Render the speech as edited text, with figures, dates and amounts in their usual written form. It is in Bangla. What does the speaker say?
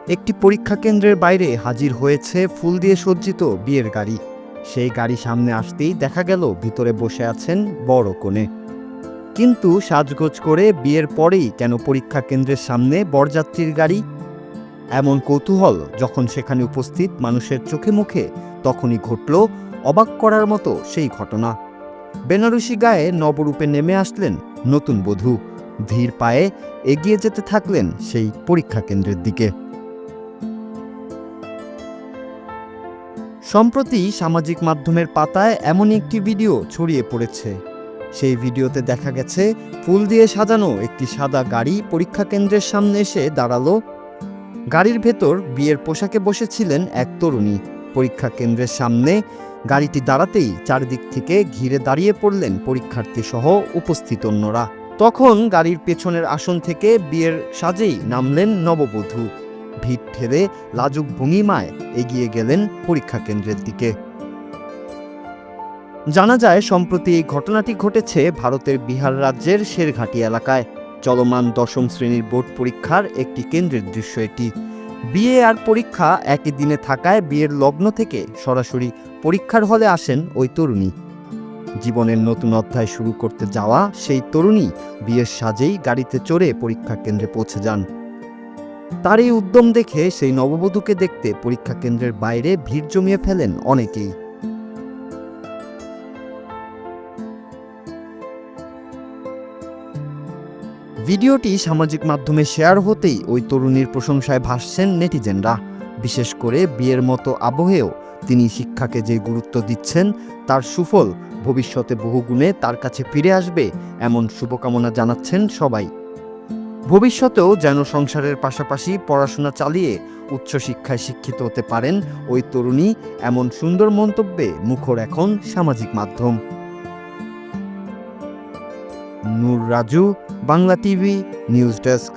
একটি পরীক্ষা কেন্দ্রের বাইরে হাজির হয়েছে ফুল দিয়ে সজ্জিত বিয়ের গাড়ি। সেই গাড়ি সামনে আসতেই দেখা গেল ভিতরে বসে আছেন বড় কনে। কিন্তু সাজগোজ করে বিয়ের পরেই কেন পরীক্ষা কেন্দ্রের সামনে বরযাত্রীর গাড়ি? এমন কৌতূহল যখন সেখানে উপস্থিত মানুষের চোখে মুখে, তখনই ঘটল অবাক করার মতো সেই ঘটনা। বেনারসি গায়ে নবরূপে নেমে আসলেন নতুন বধূ। ধীর পায়ে এগিয়ে যেতে থাকলেন সেই পরীক্ষা কেন্দ্রের দিকে। সম্প্রতি সামাজিক মাধ্যমের পাতায় এমনই একটি ভিডিও ছড়িয়ে পড়েছে। সেই ভিডিওতে দেখা গেছে ফুল দিয়ে সাজানো একটি সাদা গাড়ি পরীক্ষা কেন্দ্রের সামনে এসে দাঁড়ালো। গাড়ির ভেতর বিয়ের পোশাকে বসেছিলেন এক তরুণী। পরীক্ষা কেন্দ্রের সামনে গাড়িটি দাঁড়াতেই চারিদিক থেকে ঘিরে দাঁড়িয়ে পড়লেন পরীক্ষার্থী সহ উপস্থিত অন্যরা। তখন গাড়ির পেছনের আসন থেকে বিয়ের সাজেই নামলেন নববধূ। ভিড় ঠেলে লাজুক ভঙ্গিমায় এগিয়ে গেলেন পরীক্ষা কেন্দ্রের দিকে। জানা যায়, সম্প্রতি এই ঘটনাটি ঘটেছে ভারতের বিহার রাজ্যের শেরঘাটি এলাকায়। চলমান 10ম শ্রেণীর বোর্ড পরীক্ষার একটি কেন্দ্রের দৃশ্য এটি। বিয়ে আর পরীক্ষা একই দিনে থাকায় বিয়ের লগ্ন থেকে সরাসরি পরীক্ষার হলে আসেন ওই তরুণী। জীবনের নতুন অধ্যায় শুরু করতে যাওয়া সেই তরুণী বিয়ের সাজেই গাড়িতে চড়ে পরীক্ষা কেন্দ্রে পৌঁছে যান। তার এই উদ্যম দেখে সেই নববধূকে দেখতে পরীক্ষা কেন্দ্রের বাইরে ভিড় জমিয়ে ফেলেন অনেকেই। ভিডিওটি সামাজিক মাধ্যমে শেয়ার হতেই ওই তরুণীর প্রশংসায় ভাসছেন নেটিজেনরা। বিশেষ করে বিয়ের মতো আবহেও তিনি শিক্ষাকে যে গুরুত্ব দিচ্ছেন, তার সুফল ভবিষ্যতে বহুগুণে তার কাছে ফিরে আসবে, এমন শুভকামনা জানাচ্ছেন সবাই। ভবিষ্যতেও যেন সংসারের পাশাপাশি পড়াশোনা চালিয়ে উচ্চশিক্ষায় শিক্ষিত হতে পারেন ওই তরুণী, এমন সুন্দর মন্তব্যে মুখর এখন সামাজিক মাধ্যম। Nur Raju, Bangla TV, news desk.